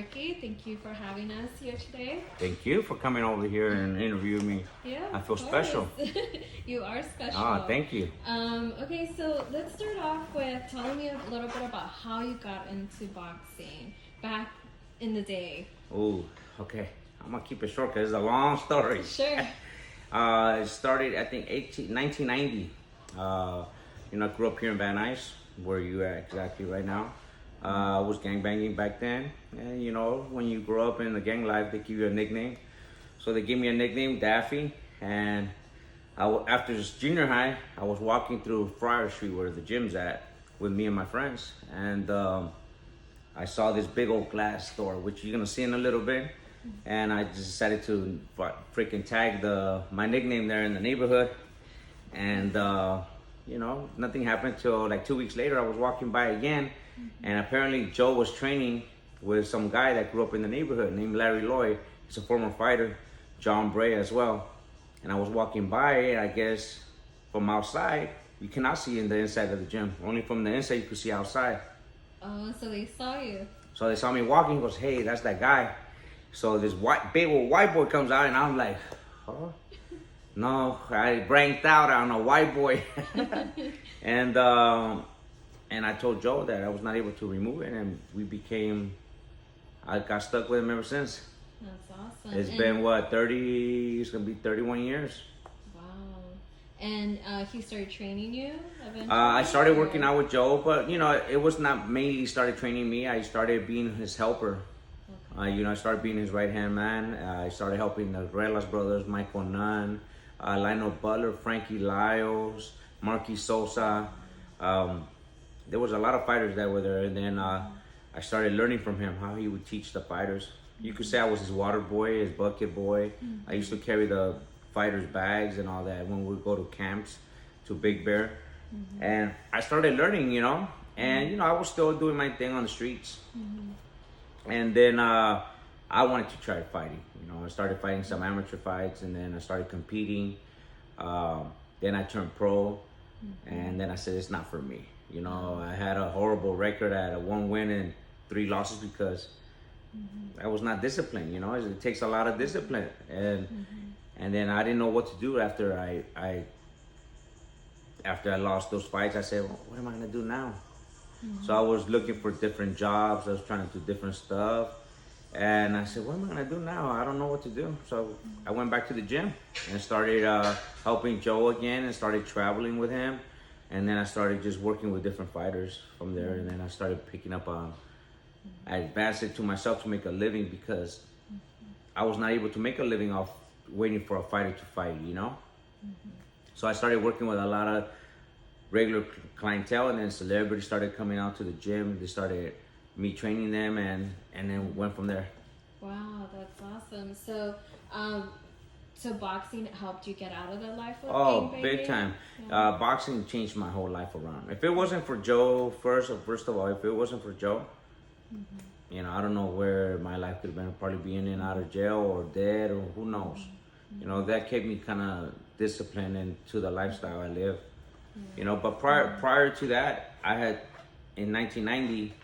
Ricky. Thank you for having us here today. Thank you for coming over here and interviewing me. Yeah, I feel of special. course. You are special. Thank you. Okay, so let's start off with telling me a little bit about how you got into boxing back in the day. Oh, okay. I'm gonna keep it short because it's a long story. Sure. It started, I think, 1990. I grew up here in Van Nuys, where you at exactly right now. I was gangbanging back then. And, when you grow up in the gang life, they give you a nickname. So they gave me a nickname, Daffy. And after this junior high, I was walking through Friar Street, where the gym's at, with me and my friends. And I saw this big old glass door, which you're gonna see in a little bit. And I just decided to freaking tag my nickname there in the neighborhood. And nothing happened till like 2 weeks later. I was walking by again, and apparently Joe was training with some guy that grew up in the neighborhood named Larry Lloyd. He's a former fighter, John Bray as well. And I was walking by, and I guess from outside, you cannot see in the inside of the gym. Only from the inside you could see outside. Oh, so they saw you. So they saw me walking, goes, "Hey, that's that guy." So this big old white boy comes out, and I'm like, "Huh?" No, I branked out on a white boy. and I told Joe that I was not able to remove it, and I got stuck with him ever since. That's awesome. It's been, it's gonna be 31 years. Wow. And he started training you eventually? I started working out with Joe, but it was not mainly started training me. I started being his helper. Okay. I started being his right-hand man. I started helping the Ruelas brothers, Michael Nunn, Lionel Butler, Frankie Lyles, Marquis Sosa. There was a lot of fighters that were there, and then I started learning from him how he would teach the fighters. You could say I was his water boy, his bucket boy. I used to carry the fighters' bags and all that when we would go to camps to Big Bear. And I started learning, and I was still doing my thing on the streets. And then I wanted to try fighting. I started fighting some amateur fights, and then I started competing. Then I turned pro, and then I said, it's not for me. I had a horrible record at 1 win and 3 losses because I was not disciplined. It takes a lot of discipline, and then I didn't know what to do after I lost those fights. I said, well, what am I gonna do now? So I was looking for different jobs. I was trying to do different stuff. And I said, what am I going to do now? I don't know what to do. So I went back to the gym and started helping Joe again and started traveling with him. And then I started just working with different fighters from there. And then I started picking up I advanced it to myself to make a living because I was not able to make a living off waiting for a fighter to fight, So I started working with a lot of regular clientele, and then celebrities started coming out to the gym. They started me training them, and then went from there. Wow, that's awesome. So boxing helped you get out of that life of gangbanging? Big time. Yeah. Boxing changed my whole life around. If it wasn't for Joe, first of all, if it wasn't for Joe, I don't know where my life could have been. Probably being in out of jail or dead, or who knows. That kept me kind of disciplined into the lifestyle I live. But prior to that, I had, in 1990,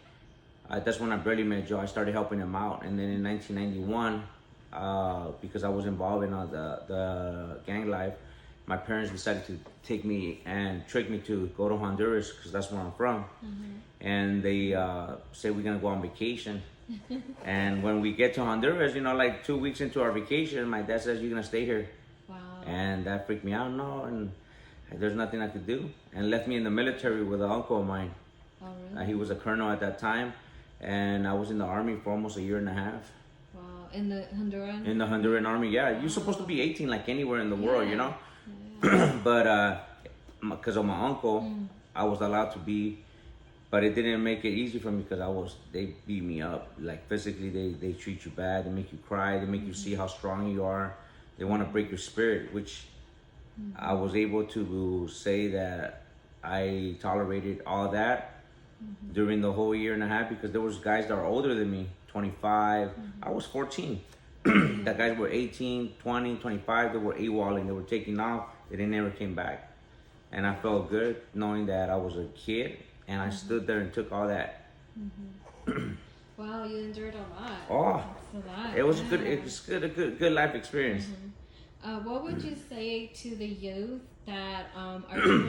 that's when I barely met Joe. I started helping him out. And then in 1991, because I was involved in the gang life, my parents decided to take me and trick me to go to Honduras, because that's where I'm from. And they said, we're going to go on vacation. And when we get to Honduras, like 2 weeks into our vacation, my dad says, you're going to stay here. Wow. And that freaked me out. No, and there's nothing I could do, and left me in the military with an uncle of mine. Oh, really? He was a colonel at that time, and I was in the army for almost 1.5 years. Wow, in the Honduran? In the Honduran army, yeah. You're supposed to be 18 like anywhere in the world, Yeah. But because of my uncle, I was allowed to be, but it didn't make it easy for me because they beat me up. Like physically, they treat you bad, they make you cry, they make you see how strong you are. They want to break your spirit, which I was able to say that I tolerated all that during the whole 1.5 years, because there was guys that are older than me, 25. I was 14. The guys were 18, 20, 25. They were AWOLing. They were taking off. They never came back. And I felt good knowing that I was a kid, and I stood there and took all that. Wow, Wow, you endured a lot. Oh, That's a lot. it was yeah. good. It was good life experience. What would you say to the youth that are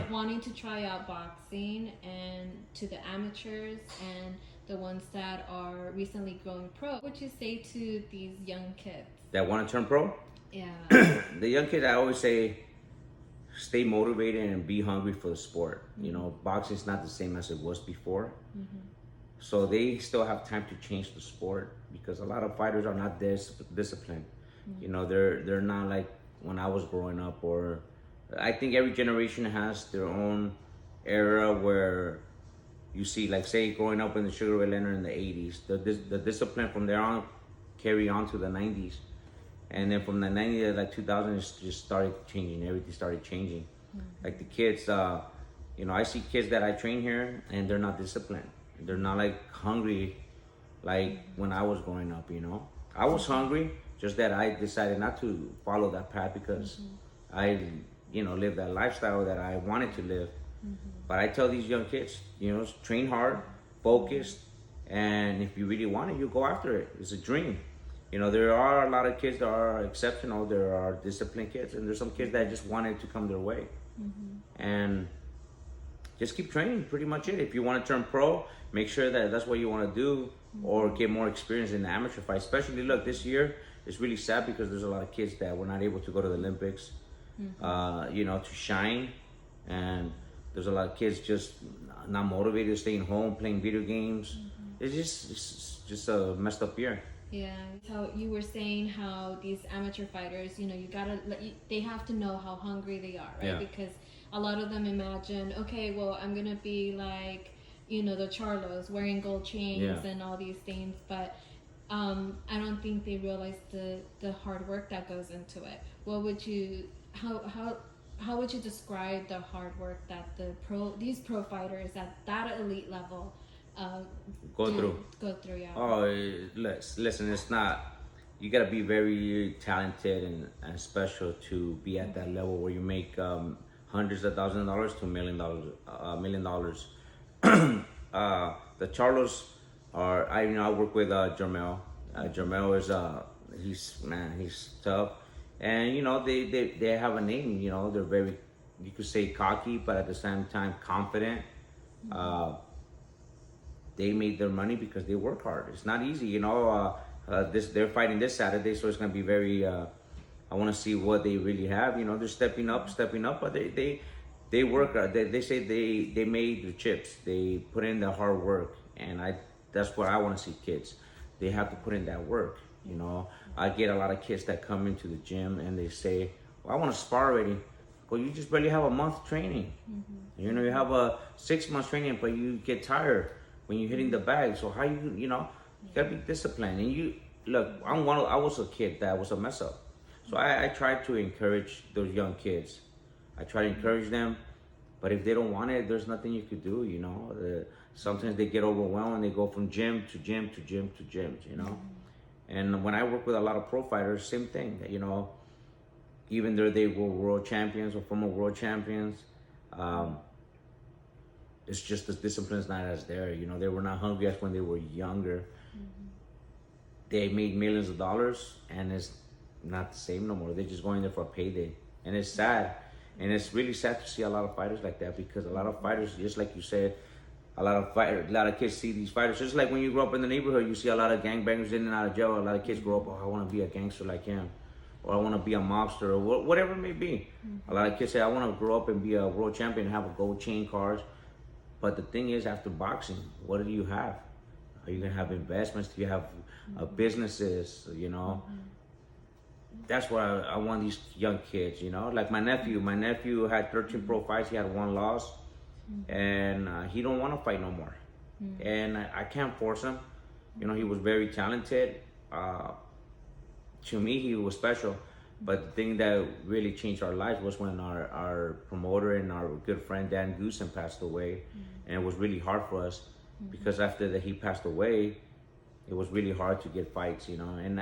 wanting to try out boxing, and to the amateurs and the ones that are recently going pro? What would you say to these young kids? That want to turn pro. Yeah. The young kids, I always say, stay motivated and be hungry for the sport. You know, boxing is not the same as it was before. So they still have time to change the sport, because a lot of fighters are not disciplined. You know, they're not like when I was growing up. Or I think every generation has their own era where you see, like, say, growing up in the Sugar Ray Leonard in the 80s, the discipline from there on carry on to the 90s. And then from the 90s to like 2000, it just started changing. Everything started changing. Like the kids, you know, I see kids that I train here, and they're not disciplined. They're not like hungry like when I was growing up, you know. I was hungry, just that I decided not to follow that path, because I, you know, lived that lifestyle that I wanted to live. But I tell these young kids, you know, train hard, focused, and if you really want it, you go after it. It's a dream. You know, there are a lot of kids that are exceptional. There are disciplined kids, and there's some kids that just want it to come their way. And just keep training, pretty much it. If you want to turn pro, make sure that that's what you want to do, or get more experience in the amateur fight. Especially, look, this year it's really sad because there's a lot of kids that were not able to go to the Olympics, you know, to shine. And there's a lot of kids just not motivated, staying home, playing video games. It's just a messed up year. Yeah, so you were saying how these amateur fighters, you know, they have to know how hungry they are, right? Yeah. Because a lot of them imagine, okay, well, I'm gonna be like, you know, the Charlos, wearing gold chains and all these things, but I don't think they realize the hard work that goes into it. What would you, how would you describe the hard work that these pro fighters at that elite level go through? Yeah. Oh, listen, it's not. You gotta be very talented and special to be at that level where you make hundreds of thousands of dollars to $1 million. The Charlos are. I work with Jermel. Jermel is he's tough, and you know they have a name. You know, they're very, you could say, cocky, but at the same time confident. They made their money because they work hard. It's not easy, you know. They're fighting this Saturday, so it's gonna be very. I want to see what they really have. You know, they're stepping up, but they work. They say they made the chips. They put in the hard work, and that's what I want to see kids. They have to put in that work. You know, I get a lot of kids that come into the gym and they say, "Well, I want to spar already." Well, you just barely have a month training. You know, you have a 6 months training, but you get tired when you're hitting the bag. So how you know, you gotta be disciplined. And you look, I was a kid that was a mess up. So I try to encourage those young kids. I try to encourage them, but if they don't want it, there's nothing you could do, you know. Sometimes they get overwhelmed and they go from gym to gym to gym to gym, you know. And when I work with a lot of pro fighters, same thing, you know, even though they were world champions or former world champions, it's just the discipline's not as there. You know, they were not hungry as when they were younger. They made millions of dollars, and it's not the same no more. They're just going there for a payday, and it's sad. And it's really sad to see a lot of fighters like that, because a lot of fighters, just like you said, a lot of kids see these fighters. Just like when you grow up in the neighborhood, you see a lot of gangbangers in and out of jail. A lot of kids grow up, oh, I want to be a gangster like him, or I want to be a mobster, or whatever it may be. A lot of kids say, I want to grow up and be a world champion and have a gold chain, cars. But the thing is, after boxing, what do you have? Are you gonna have investments? Do you have businesses? You know, that's what I want these young kids. You know, like my nephew had 13 pro fights. He had 1 loss, and he don't want to fight no more. And I can't force him. You know, he was very talented. To me, he was special. But the thing that really changed our lives was when our promoter and our good friend Dan Goossen passed away. And it was really hard for us, because after that he passed away, it was really hard to get fights, you know. And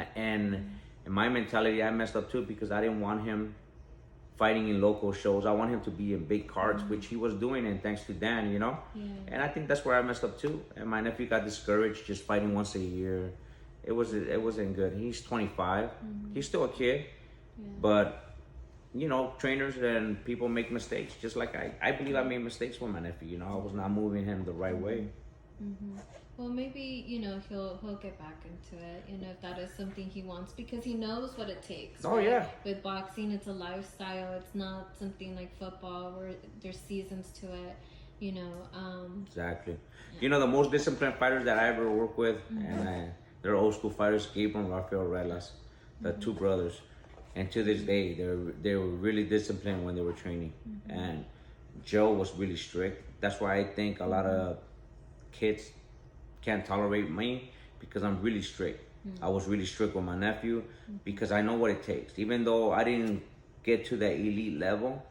in my mentality, I messed up too, because I didn't want him fighting in local shows. I want him to be in big cards, which he was doing, and thanks to Dan, you know. Yeah. And I think that's where I messed up too. And my nephew got discouraged just fighting once a year. It wasn't good. He's 25. He's still a kid, but you know, trainers and people make mistakes. Just like I believe I made mistakes with my nephew. You know, I was not moving him the right way. Well, maybe, you know, he'll get back into it, you know, if that is something he wants, because he knows what it takes. Oh, right? yeah. With boxing, it's a lifestyle. It's not something like football where there's seasons to it, you know. Exactly. You know, the most disciplined fighters that I ever worked with, and they're old school fighters, Gabriel and Rafael Ruelas, the two brothers. And to this day, they were really disciplined when they were training. And Joe was really strict. That's why I think a lot of kids can't tolerate me, because I'm really strict. I was really strict with my nephew because I know what it takes. Even though I didn't get to that elite level,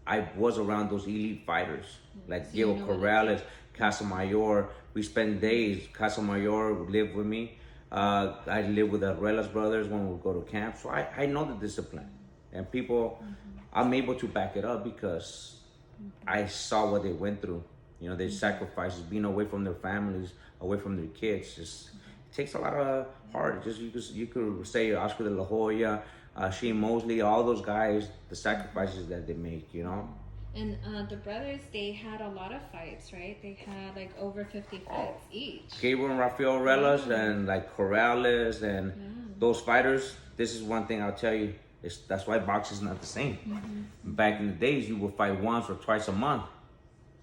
I was around those elite fighters like So you Gabriel know what it Corrales, Casamayor. We spent days. Casamayor lived with me. I lived with the Ruelas brothers when we would go to camp. So I know the discipline, and people, I'm able to back it up because I saw what they went through. You know, their sacrifices, being away from their families, away from their kids. Just it takes a lot of heart. Just you could say Oscar de la Hoya, Shane Mosley, all those guys, the sacrifices that they make. You know. And the brothers, they had a lot of fights, right? They had like over 50 fights each. Gabriel and Rafael Ruelas and like Corrales and those fighters. This is one thing I'll tell you. That's why boxing is not the same. Back in the days, you would fight once or twice a month.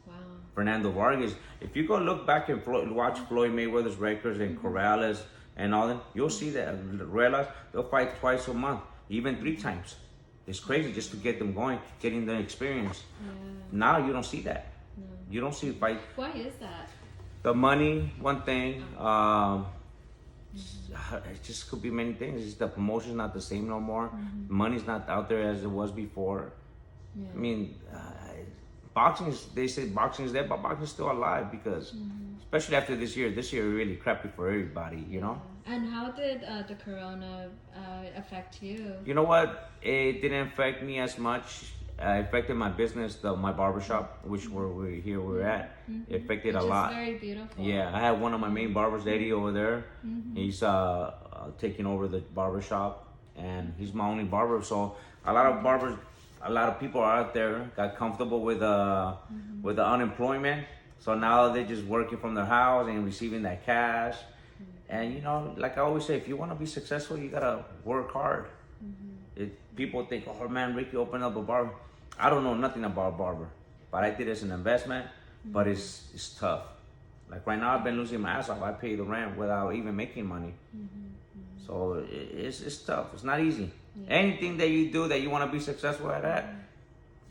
Wow. Fernando Vargas. If you go look back and watch Floyd Mayweather's records and Corrales and all them, you'll see that Ruelas, they'll fight twice a month, even 3 times. It's crazy just to get them going, getting the experience. Now you don't see that. No. You don't see fight. Why is that? The money, one thing. It just could be many things. It's the promotion's not the same no more. Money's not out there as it was before. Yeah. I mean, boxing is, they say boxing is dead, but boxing is still alive because, especially after this year really crappy for everybody, you know? And how did the corona affect you? You know what? It didn't affect me as much. It affected my business, my barbershop, which we're at. It affected a lot. Which is very beautiful. Yeah, I have one of my main barbers, Eddie, over there. He's taking over the barbershop, and he's my only barber. So a lot of people are out there got comfortable with the unemployment. So now they're just working from their house and receiving that cash. And you know, like I always say, if you want to be successful, you gotta work hard. People think, oh man, Ricky opened up a barber. I don't know nothing about barber, but I did it as an investment. But it's tough. Like right now, I've been losing my ass off. I pay the rent without even making money. So it's tough. It's not easy. Anything that you do that you want to be successful at that,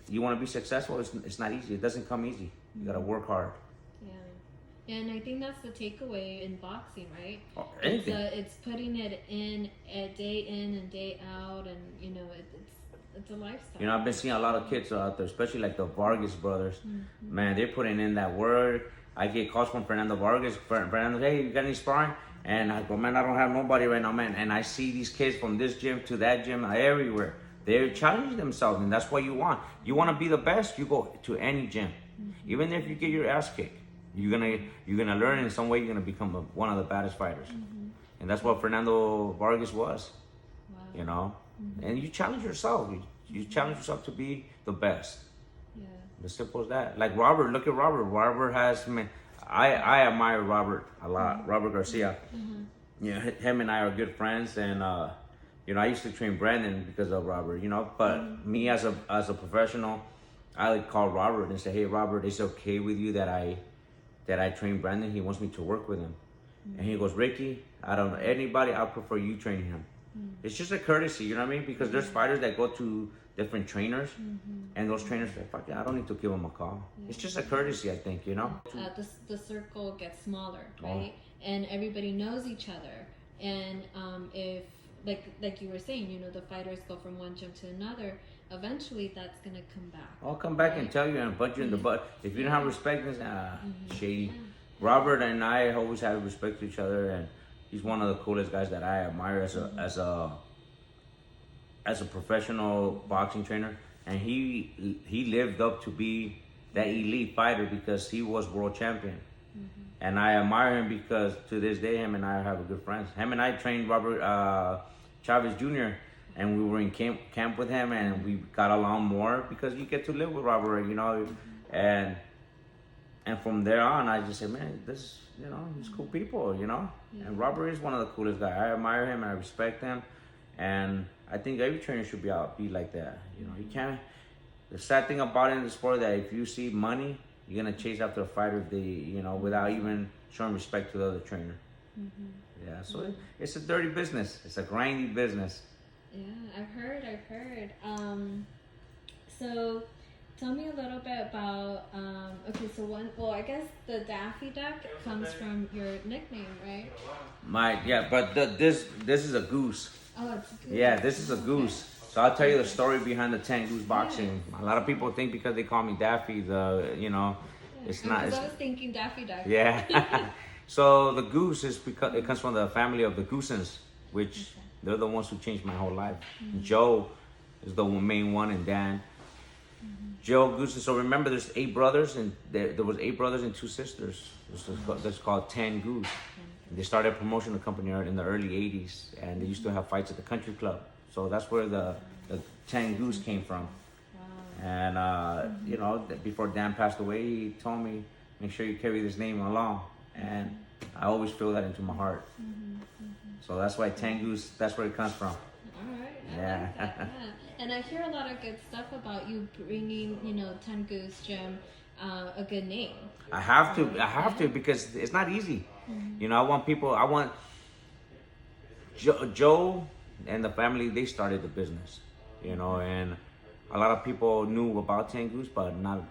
you want to be successful, it's not easy. It doesn't come easy. You gotta work hard. Yeah, and I think that's the takeaway in boxing, right? Oh, anything. It's putting it in day in and day out, and you know it's a lifestyle. You know, I've been seeing a lot of kids out there, especially like the Vargas brothers. Man, they're putting in that work. I get calls from Fernando Vargas. Fernando, hey, you got any sparring? And I go, man, I don't have nobody right now, man. And I see these kids from this gym to that gym, everywhere. They're challenging themselves, and that's what you want. You want to be the best, you go to any gym. Even if you get your ass kicked, you're gonna learn in some way. You're gonna become one of the baddest fighters, and that's what Fernando Vargas was. Wow. You know, and you challenge yourself. You challenge yourself to be the best. Yeah. As simple as that. Like Robert, look at Robert. Robert has, man, I admire Robert a lot. Robert Garcia. You know, him and I are good friends, and you know, I used to train Brandon because of Robert. You know, but me as a professional, I would call Robert and say, hey, Robert, it's okay with you that I train Brandon? He wants me to work with him. And he goes, Ricky, I don't know anybody, I prefer you training him. It's just a courtesy, you know what I mean? Because there's fighters that go to different trainers, and those trainers are like, fuck it, I don't need to give him a call. It's just a courtesy, I think, you know? The circle gets smaller, right? And everybody knows each other. And if, like you were saying, you know, the fighters go from one gym to another, eventually that's gonna come back. I'll come back and tell you and punch you in the butt. If you don't have respect, it's shady. Robert and I always had respect to each other, and he's one of the coolest guys that I admire as a professional boxing trainer. and he lived up to be that elite fighter because he was world champion. And I admire him because to this day, him and I have a good friends. Him and I trained Robert Chavez Jr. and we were in camp with him, and we got along more because you get to live with Robert, you know. And from there on, I just said, man, this, you know, he's cool people, you know. And Robert is one of the coolest guys. I admire him and I respect him, and I think every trainer should be like that. You know, you can't. The sad thing about it in the sport that if you see money, you're gonna chase after a fighter, you know, without even showing respect to the other trainer. Yeah, so it's a dirty business. It's a grindy business. Yeah, I've heard. So tell me a little bit about, okay, so I guess the Daffy Duck comes from your nickname, right? But this is a goose. Oh, it's a goose. Yeah, this is a goose. So I'll tell you the story behind the Tengoose boxing. A lot of people think because they call me Daffy, it's not. Because I was thinking Daffy Duck. Yeah. So the goose is because it comes from the family of the Goossens, which they're the ones who changed my whole life. Joe is the main one, and Dan. Joe Goossen. So remember, there's 8 brothers, and there was 8 brothers and 2 sisters. That's called Tengoose. They started a promotional company in the early 80s, and they used to have fights at the country club. So that's where the Tengoose came from. And, you know, before Dan passed away, he told me, make sure you carry this name along. And I always feel that into my heart. So that's why Tengoose, that's where it comes from. All right. I like that, yeah. And I hear a lot of good stuff about you bringing, you know, Tengoose Gym a good name. I have to because it's not easy. You know, I want Joe and the family, they started the business, you know, and a lot of people knew about Tengoose, but not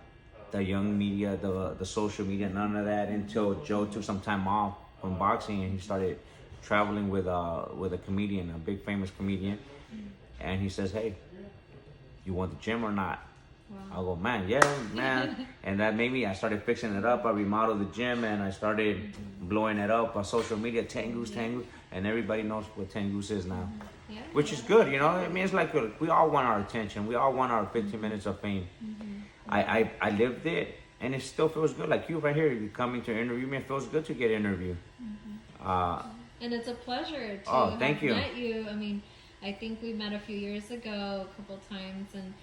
the young media, the social media, none of that until Joe took some time off from boxing and he started traveling with a comedian, a big famous comedian, and he says, hey, you want the gym or not? I'll go, man. And that made me, I started fixing it up. I remodeled the gym and I started blowing it up on social media, Tengoose, and everybody knows what Tengoose is now. Which is good, you know. I mean, it's like we all want our attention. We all want our 15 minutes of fame. I lived it, and it still feels good. Like you right here, you coming to interview me, it feels good to get interviewed. And it's a pleasure to have met you. I mean, I think we met a few years ago, a couple times, and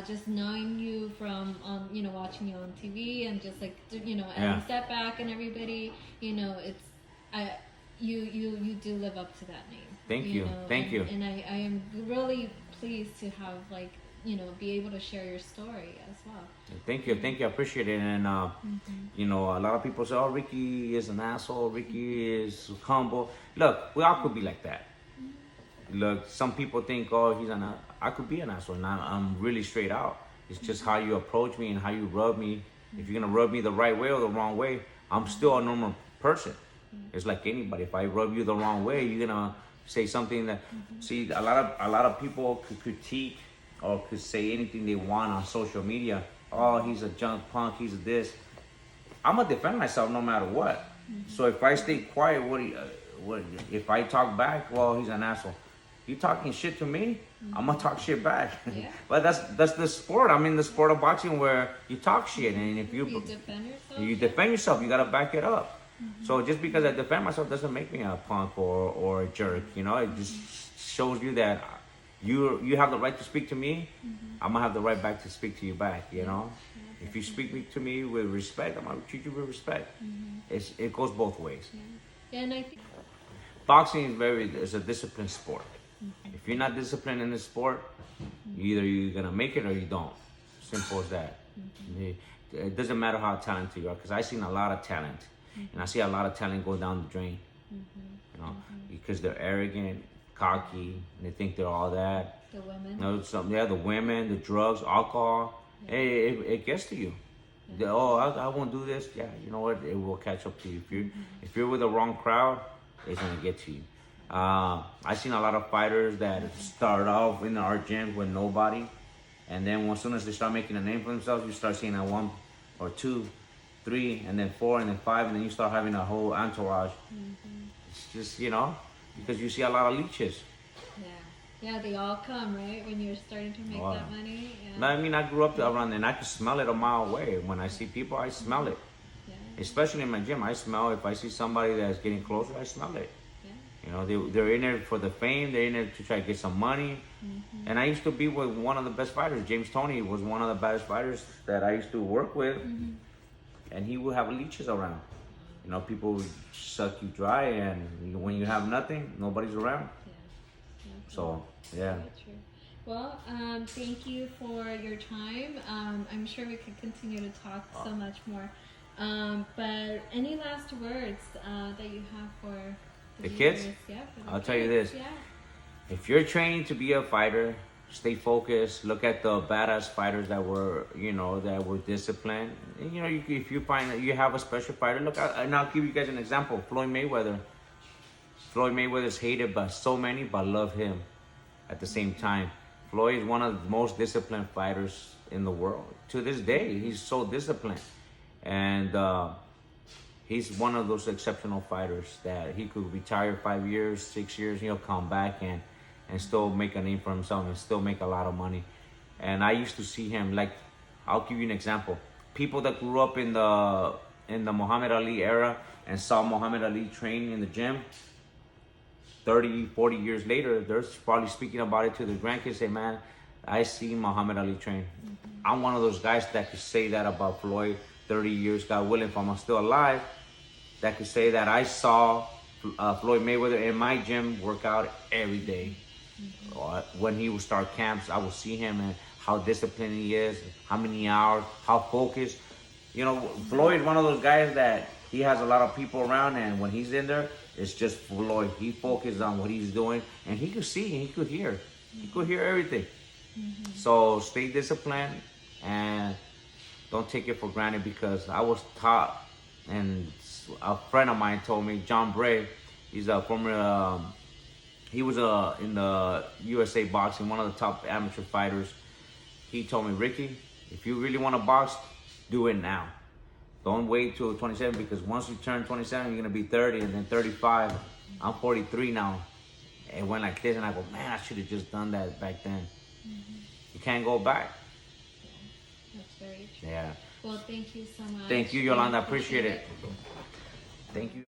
just knowing you from, you know, watching you on TV and just like, you know, and Step Back and everybody, you know, you do live up to that name. Thank you. Thank you. And I am really pleased to have, like, you know, be able to share your story as well. Thank you. I appreciate it. And, you know, a lot of people say, oh, Ricky is an asshole. Ricky is humble. Look, we all could be like that. Look, some people think, oh, I could be an asshole. And I'm really straight out. It's just how you approach me and how you rub me. If you're going to rub me the right way or the wrong way, I'm still a normal person. It's like anybody. If I rub you the wrong way, you're going to say something that, see, a lot of people could critique or could say anything they want on social media. Oh, he's a junk punk, he's this. I'm gonna defend myself no matter what. So if I stay quiet, what if I talk back? Well, he's an asshole. You talking shit to me? I'm gonna talk shit back. But that's the sport. I'm in the sport of boxing where you talk shit, and if you defend yourself, you gotta back it up. So just because I defend myself doesn't make me a punk or a jerk, you know. It just shows you that you have the right to speak to me. I'm gonna have the right back to speak to you back, you know. If you speak to me with respect, I'm gonna treat you with respect. It goes both ways. And I think boxing is a disciplined sport. If you're not disciplined in this sport, either you're gonna make it or you don't. Simple as that. It doesn't matter how talented you are, because I've seen a lot of talent. And I see a lot of talent go down the drain, you know, because they're arrogant, cocky, and they think they're all that. The women. No, the women, the drugs, alcohol. Hey, it gets to you. I won't do this. Yeah, you know what? It will catch up to you. If you're with the wrong crowd, it's gonna get to you. I've seen a lot of fighters that start off in our gym with nobody, and then as soon as they start making a name for themselves, you start seeing a 1 or 2. 3, and then 4, and then 5, and then you start having a whole entourage. It's just, you know, because you see a lot of leeches. Yeah, they all come, right? When you're starting to make that money. Yeah. No, I mean, I grew up around there and I could smell it a mile away. When I see people, I smell it. Yeah. Especially in my gym, I smell. If I see somebody that's getting closer, I smell it. Yeah. You know, they're in there for the fame. They're in there to try to get some money. And I used to be with one of the best fighters. James Toney was one of the best fighters that I used to work with. And he would have leeches around. You know, people would suck you dry, and when you have nothing, nobody's around. Yeah. So, yeah. Very true. Well, thank you for your time. I'm sure we could continue to talk so much more. But any last words that you have for The kids? Yeah, for the I'll kids. tell you this. Yeah. If you're training to be a fighter, stay focused. Look at the badass fighters that were, that were disciplined. And, if you find that you have a special fighter, look, and I'll give you guys an example. Floyd Mayweather. Floyd Mayweather is hated by so many, but love him at the same time. Floyd is one of the most disciplined fighters in the world. To this day, he's so disciplined. And he's one of those exceptional fighters that he could retire 5 years, 6 years, he'll come back and still make a name for himself and still make a lot of money. And I used to see him, like, I'll give you an example. People that grew up in the Muhammad Ali era and saw Muhammad Ali train in the gym, 30, 40 years later, they're probably speaking about it to their grandkids, say, man, I seen Muhammad Ali train. I'm one of those guys that could say that about Floyd 30 years, God willing, if I'm still alive, that could say that I saw Floyd Mayweather in my gym work out every day. When he would start camps, I would see him and how disciplined he is, how many hours, how focused. Floyd is one of those guys that he has a lot of people around, and when he's in there, it's just Floyd. He focuses on what he's doing, and he could see, and he could hear. He could hear everything. So stay disciplined and don't take it for granted, because I was taught, and a friend of mine told me, John Bray, he's a former, he was in the USA boxing, one of the top amateur fighters. He told me, Ricky, if you really want to box, do it now. Don't wait till 27, because once you turn 27, you're going to be 30 and then 35. I'm 43 now. It went like this, and I go, man, I should have just done that back then. You can't go back. Yeah, that's very true. Yeah. Well, thank you so much. Thank you, Yolanda. I appreciate it. Thank you.